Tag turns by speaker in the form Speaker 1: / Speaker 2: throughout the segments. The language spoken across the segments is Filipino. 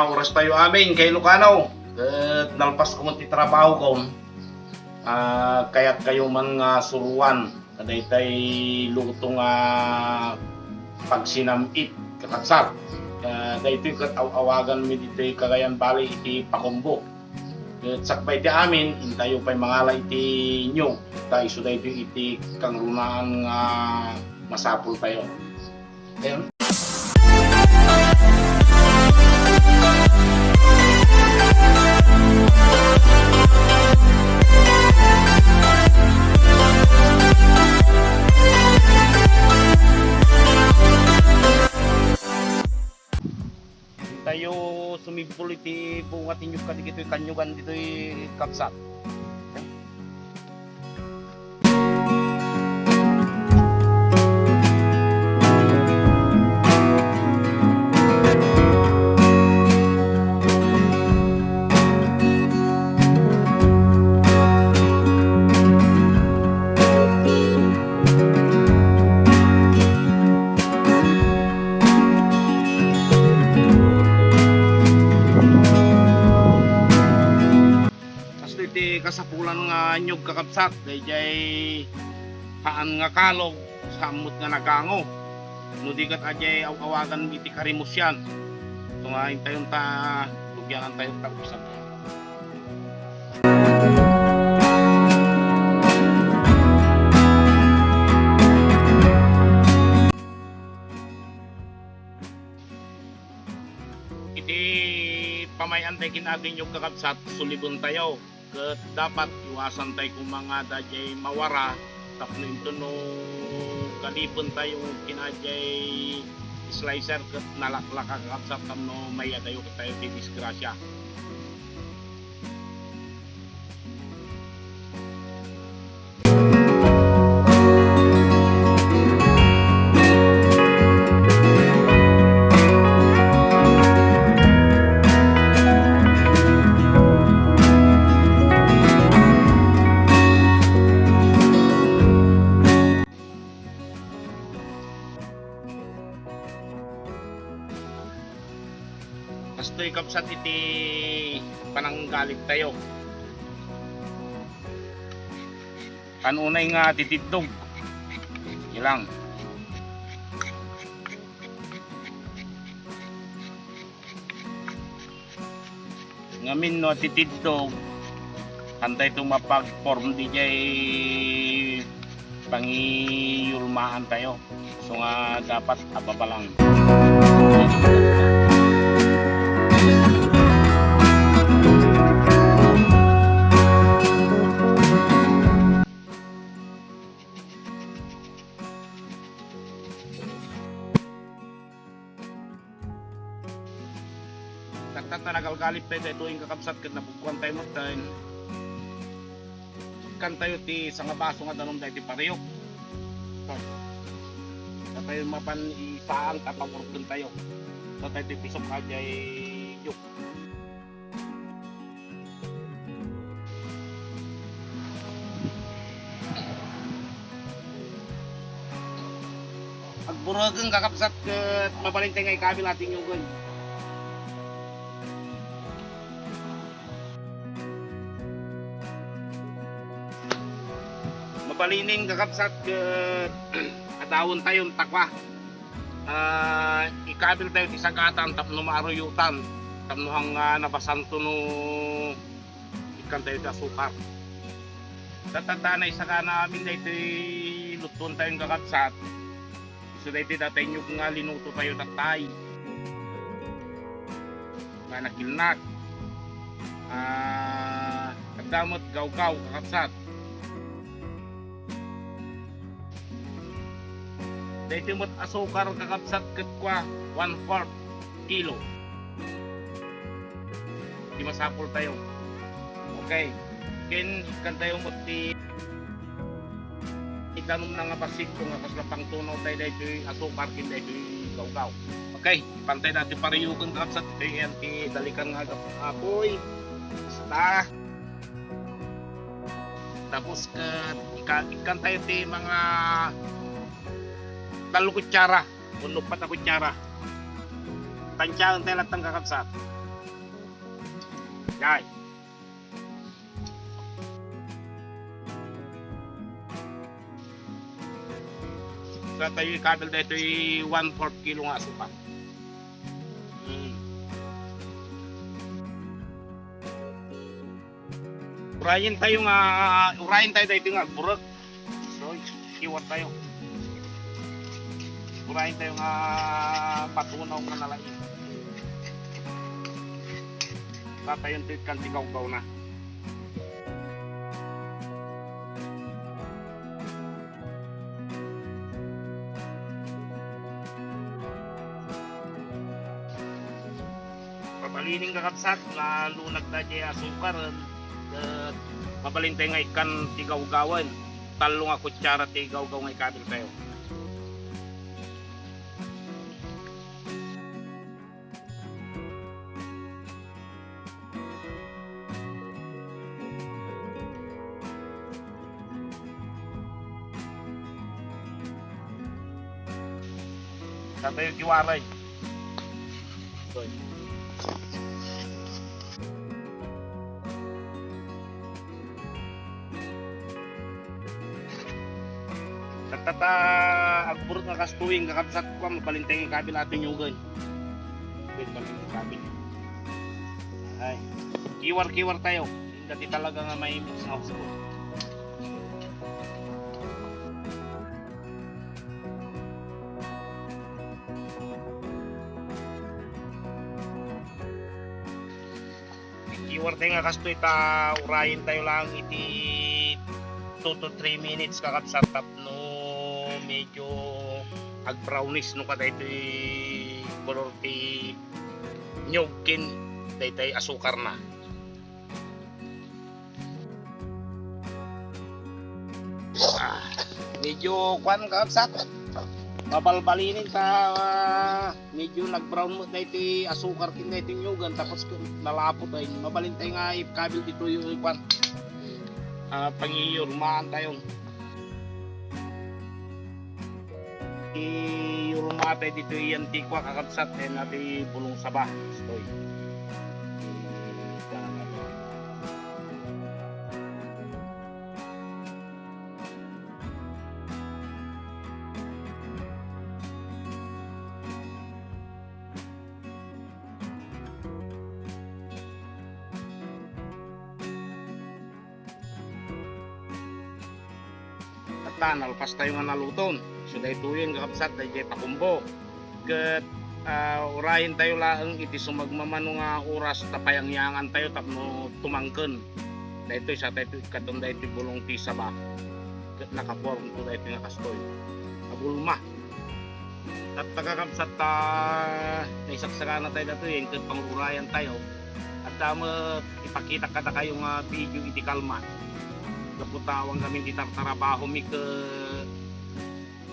Speaker 1: oras tayo amin kay Lucano. Nalpas ko ti trabaho ko. Kaya't kayo man nga suruan. Kaday tay lutong pagsinamit kakatsat. Dahito yung katawagan mi dito Cagayan Valley iti pakumbo. Sakbay ti amin, intayo pa'y mangala iti nyo. Tayo so dahito iti kangrunaan nga masapul tayo. Ayun. Tayo sumibol iti bungat inyong kadigito yung kanyugan dito yung kapsat. Kasapulan nga nyug kakapsat dayjay haan nga kalog samot nga nagango no dikat ajay awagan iti karimus yan so nga intayon ta lugyanan tayo kakapsat. Iti pamayan tayo kinagin yung kakapsat sulibon tayo. Ket dapat iwasan tayo kung mga dajay mawara tapno ito no kalipon tayo kinajay slicer ket nalaklak kakapsat tamno may adayo tayo di disgrasya. Kastoy kapsat iti pananggalit tayo. Kanunay nga titidog. Ilang. Ngamin no titidog. Kantay itong mapag-form DJ pangiyulmaan tayo. So nga dapat ababalang. Tata nagalgalip tayo sa ituing kakapsat kat nabukuan tayo mo tayo kan tayo ti sa nga baso nga danom tayo ti pariyok sa tayo mapan isaang tapagurkan tayo sa tayo ti pisok kajay yuk agburageng kakapsat kat mabaling tayo ngay kabil natin yung gun. Balining kakapsat ke adawon tayong takwa ikabil tayo ti sagatan tapno maaruyutan tapno hang nabasanto no ikan tayo ti asukar tatandanay saka namin na ito luton tayong kakapsat so na ito datay nyo nga linuto tayo tatay nga nakilnat kadamot gaw-gaw kakapsat. Dahito mo't asukar kakapsat ket kwa 1/4 kilo. Di masapol tayo. Okay. Ken ikan tayo mo't ti ikanom na nga pasik kung nga kaslapang tunaw tayo dahito yung asukar kin dahito yung gaw-gaw. Okay. Ipantay natin pariyugan kakapsat. Ito ti dalikan nga apoy. Basta. Tapos ikan tayo ti mga 3 kutsara, 4 kutsara. Tansyahan tayo lahat ng kakapsat. Yan. Sa tayo kadal dito ay 1/4 kilo nga asukal. Urayin tayo dito nga burek. So, iwat tayo. Urayin tayo nga patunaw nga nalain. Tatayon tayo kan tigaw-gaw na. Papalining kakabsat na lunag na dyan asukar. Mabalintay nga ikan tigaw-gawan. Talo nga kutsara tigaw-gaw nga ikabil tayo. Sa tayo kiwaray. Tata agburot nga kastuing kakabsat ko mabalintay nga kabil atin yung gan. Wait balintay kabil. Ay. Kiwar tayo. Hindi talaga nga may house ko. Kiwar tayo nga kastoy ta urayin tayo lang iti 2 to 3 minutes kakabsat tapno medyo ag brownish no kada ito color ti nyugkin daytay asukar na. Medyo kwan kakabsat babalbalinin ta medyo nag brown mo dayti asukar kin dayti nyugan tapos nalapot ay mabalintay nga ikabil dito yung kwan pangiyurmaan tayo. Yurumate dito yung tikwa kakabsat din natin bulong sabah stoy. At nalpas tayo nga naluton. So dahito yun kakabsat dahil pakumbo. Kat urahin tayo lang iti sumagmamano nga oras tapayangyangan tayo tapno tumangken. Dahito isa tayo katong dahito bulong ti saba. Kat nakaporm ko dahito nga kastoy. Abulma. At kakabsat naisaksakan na tayo dito yung kat pangurayan tayo. At ipakita kada kayo nga video iti kalma. Kaputawang kami di tartarabaho mi ke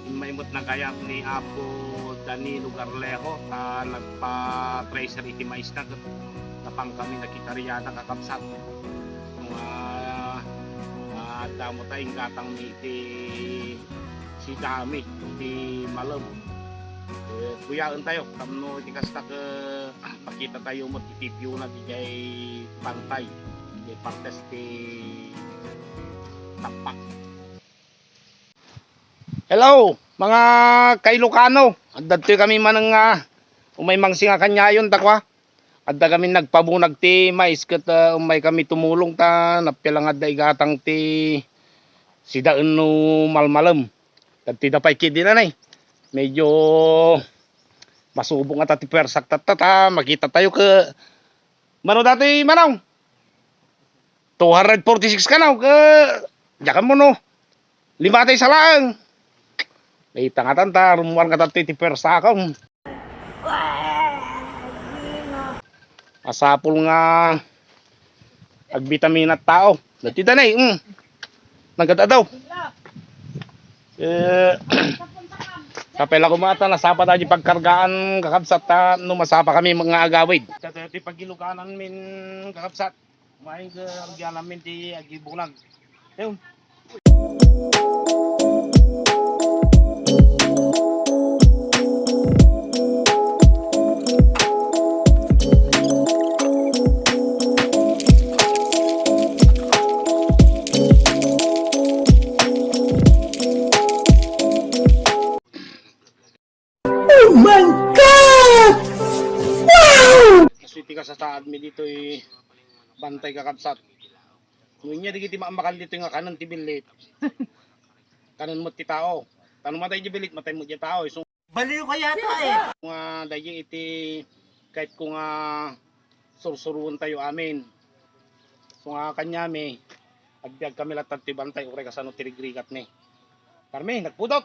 Speaker 1: maimot na kaya ni Apo Danilo Garlejo nagpa-tracer iti mais na kapang kami nakitaryada kakabsat mga damo tayong gatang iti si dami iti malam kuyaan tayo tamno iti kasta ke pakita tayo mo iti view na di jay pantay di partes ti tapak. Hello mga kailokano. Adto kami manang umay mangsinga kanyayon takwa. Adda kami nagpabunag ti mais ket umay kami tumulong ta napilang adda igatang ti sidaan no malmalam. Dati dapay kidi na nay. Medyo masubong ata ti persak ta makita tayo ke mano dati manong 246 kanaw ke jakan mo no. 5 tay sa laang. May tangatan ta rumuan ka ti persakam. Asapul nga agbitamina tao. Dati danay nagada daw. Kapela kumata nasapa tayo pagkargaan kakabsat ta no masapa kami mga agawid. Dati pagiluganan min kakabsat. May agyan namin ti agibunag. Ayun. admi dito bantay kakabsat. Nung niya di kiti maamakan dito nga kanan ti bilit. Kanan mo ti tao. Tanong matay di bilit, matay mo di tao. So
Speaker 2: Baliw ka yata eh.
Speaker 1: nga dahil iti kahit kung sursuruan tayo amin. So nga kanyami, agbiag kami lahat ti bantay uray kasano tirigrigat ni. Karmi, nagpudot.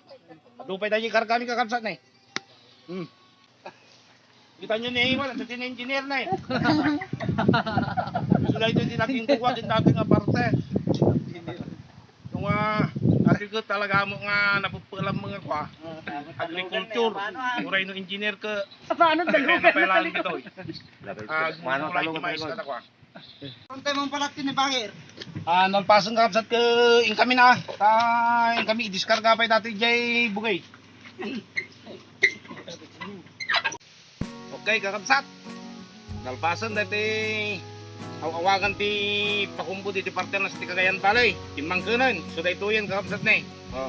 Speaker 1: Adupay dahil kargami kakabsat ni. Kita nyo ni wala ito tin engineer na eh. Sila ito din natin kuha din natin nga parte. Yung natin ko talaga mo nga napupulam mga kwa. Agriculture. Uray no engineer ka.
Speaker 2: Paano
Speaker 1: Kaya napailangan dito eh.
Speaker 2: Paano
Speaker 1: Mulay
Speaker 2: talong
Speaker 1: di mais ka na kwa.
Speaker 2: Pantay mong palakti ni Bangir.
Speaker 1: Nalpasang kapsat ka in kami na. In kami i-discarga pa dati jay bugay. Okay, kakabsat. Nalpasan dati awagan ti pakumbo diti parte na sa Cagayan Valley. Timangkanan. So dahito yan kakabsat na eh. Oh.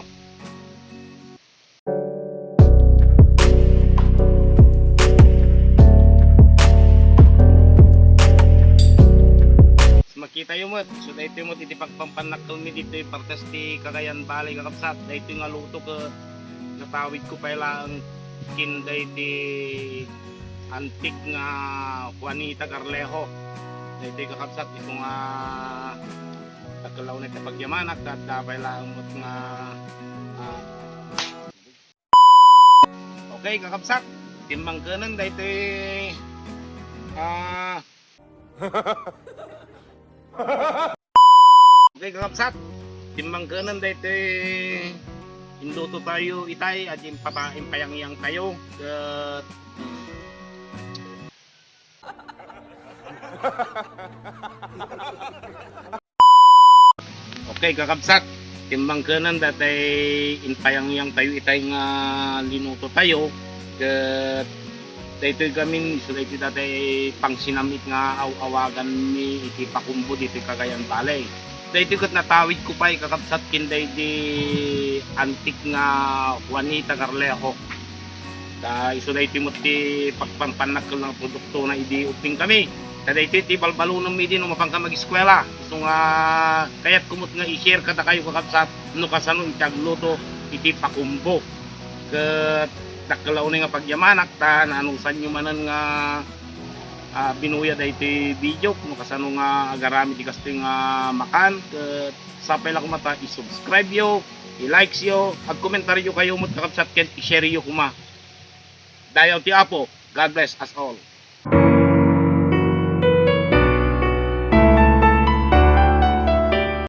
Speaker 1: Makita yung mo. So dahito mo titi pagpampanakal mi dito yung parte sa Cagayan Valley kakabsat. Dahito nga luto ka natawid ko pa lang kinday di antik nga Juanita Carlejo. Dito yung kakabsat ito nga tagkalaw na ito pagyamanak at dabay lang mo nga okay kakabsat timbang kanan dito okay kakabsat timbang kanan dito induto tayo itay at yung payang-iyang tayo at okay kakabsat timbang kanan datay inpayang tayo itay nga linuto tayo ket daytoy gamin so daytoy datay pang sinamit nga awagan mi iti pakumbo dito Cagayan Valley. Daytoy ket natawid ko pay kakabsat kinday di antik nga Juanita Carlejo. Iso daytoy mo ti pagpampanakkel ng produkto na idi uping kami. Kada ito iti balbalunong mi din mapang ka mag-eskwela. So nga kaya't kumot nga i-share kada kayo kakabsat no kasano itagluto iti pakumbo. Ket dakalaw na nga pagyamanak ta nanusan nyo manan nga binuya da iti video no kasano nga agarami ti kasto nga makan. Ket sapay lang kumata i-subscribe yo, i-like yo, ag komentaryo kayo mo kakabsat ket i-share yo kuma. Dayaw ti Apo. God bless us all.